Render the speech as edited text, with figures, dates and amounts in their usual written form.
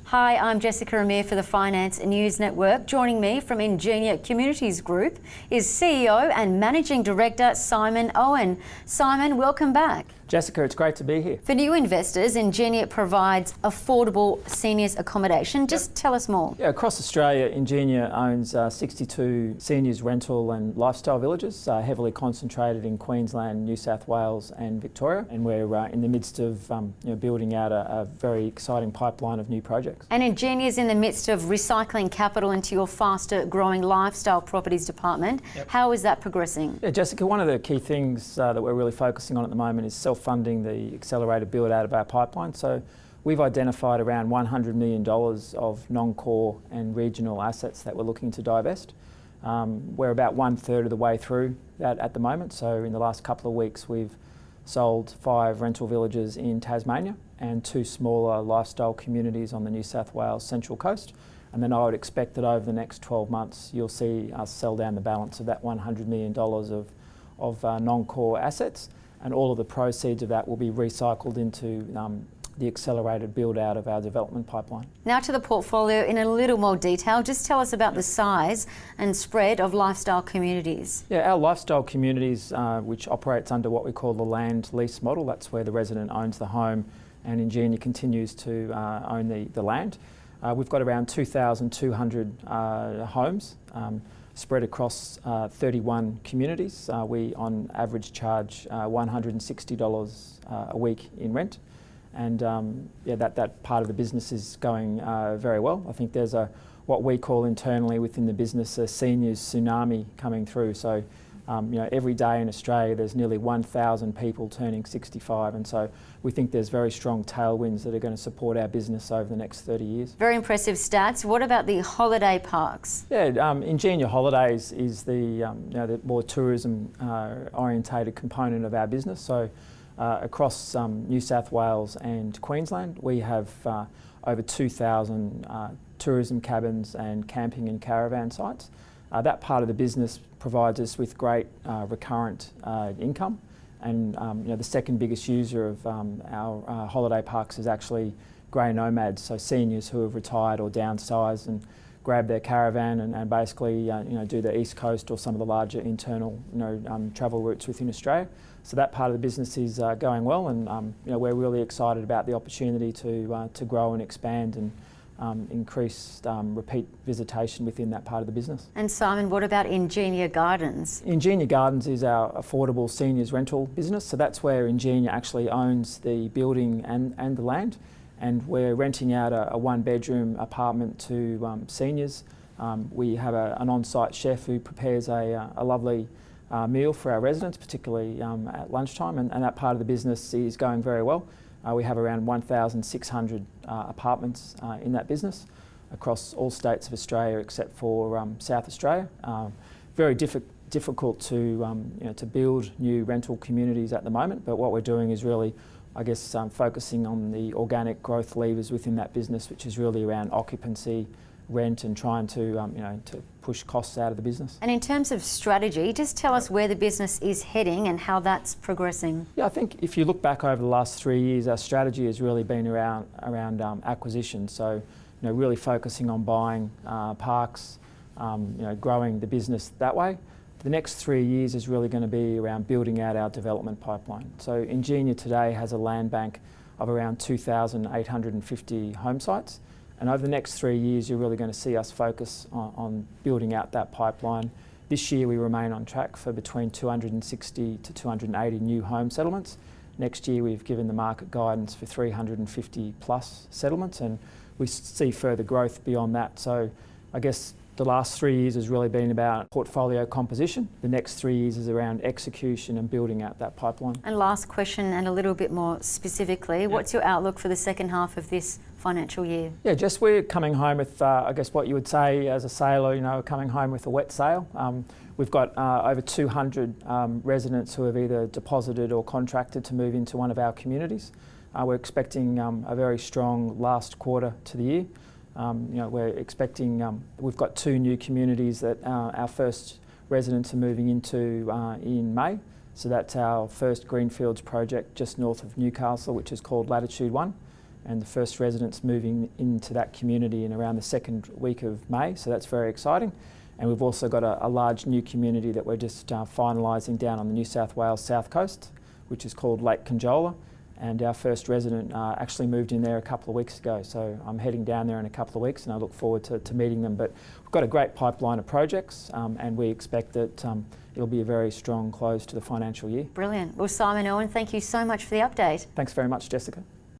Hi, I'm Jessica Amir for the Finance News Network. Joining me from Ingenia Communities Group is CEO and Managing Director Simon Owen. Simon, welcome back. Jessica, it's great to be here. For new investors, Ingenia provides affordable seniors accommodation. Just tell us more. Yeah, across Australia, Ingenia owns 62 seniors rental and lifestyle villages, heavily concentrated in Queensland, New South Wales and Victoria. And we're in the midst of building out a very exciting pipeline of new projects. And Ingenia is in the midst of recycling capital into your faster growing lifestyle properties department. Yep. How is that progressing? Yeah, Jessica, one of the key things that we're really focusing on at the moment is self-funding the accelerated build out of our pipeline. So we've identified around $100 million of non-core and regional assets that we're looking to divest. We're about 1/3 of the way through that at the moment. So in the last couple of weeks, we've sold 5 rental villages in Tasmania and 2 smaller lifestyle communities on the New South Wales Central Coast. And then I would expect that over the next 12 months, you'll see us sell down the balance of that $100 million of non-core assets. And all of the proceeds of that will be recycled into the accelerated build out of our development pipeline. Now to the portfolio in a little more detail. Just tell us about the size and spread of lifestyle communities. Yeah, our lifestyle communities, which operates under what we call the land lease model, that's where the resident owns the home and Ingenia continues to own the land. We've got around 2,200 homes spread across 31 communities. We on average charge $160 a week in rent. And that part of the business is going very well. I think there's what we call internally within the business a seniors tsunami coming through. So every day in Australia there's nearly 1,000 people turning 65, and so we think there's very strong tailwinds that are going to support our business over the next 30 years. Very impressive stats. What about the holiday parks? Yeah, Ingenia Holidays is the more tourism orientated component of our business. So across New South Wales and Queensland, we have over 2,000 tourism cabins and camping and caravan sites. That part of the business provides us with great recurrent income, and the second biggest user of our holiday parks is actually grey nomads, so seniors who have retired or downsized and grab their caravan and basically do the East Coast or some of the larger internal travel routes within Australia. So that part of the business is going well, and we're really excited about the opportunity to grow and expand and increased repeat visitation within that part of the business. And Simon, what about Ingenia Gardens? Ingenia Gardens is our affordable seniors rental business, so that's where Ingenia actually owns the building and the land, and we're renting out a 1-bedroom apartment to seniors. We have an on-site chef who prepares a lovely meal for our residents, particularly at lunchtime, and that part of the business is going very well. We have around 1,600 apartments in that business across all states of Australia except for South Australia. Very difficult to build new rental communities at the moment, but what we're doing is really, focusing on the organic growth levers within that business, which is really around occupancy, rent, and trying to push costs out of the business. And in terms of strategy, just tell us where the business is heading and how that's progressing. Yeah, I think if you look back over the last 3 years, our strategy has really been around acquisition. So, really focusing on buying parks, growing the business that way. The next 3 years is really going to be around building out our development pipeline. So Ingenia today has a land bank of around 2,850 home sites. And over the next 3 years, you're really going to see us focus on building out that pipeline. This year, we remain on track for between 260 to 280 new home settlements. Next year, we've given the market guidance for 350 plus settlements, and we see further growth beyond that. So I guess the last 3 years has really been about portfolio composition. The next 3 years is around execution and building out that pipeline. And last question, and a little bit more specifically, what's your outlook for the second half of this financial year? Yeah, we're coming home with, what you would say as a sailor, coming home with a wet sail. We've got over 200 residents who have either deposited or contracted to move into one of our communities. We're expecting a very strong last quarter to the year. We're expecting, we've got 2 new communities that our first residents are moving into in May. So that's our first greenfields project just north of Newcastle, which is called Latitude 1. and the first residents moving into that community in around the second week of May, so that's very exciting. And we've also got a large new community that we're just finalising down on the New South Wales south coast, which is called Lake Conjola. And our first resident actually moved in there a couple of weeks ago, so I'm heading down there in a couple of weeks and I look forward to meeting them. But we've got a great pipeline of projects and we expect that it'll be a very strong close to the financial year. Brilliant. Well, Simon, Owen, thank you so much for the update. Thanks very much, Jessica.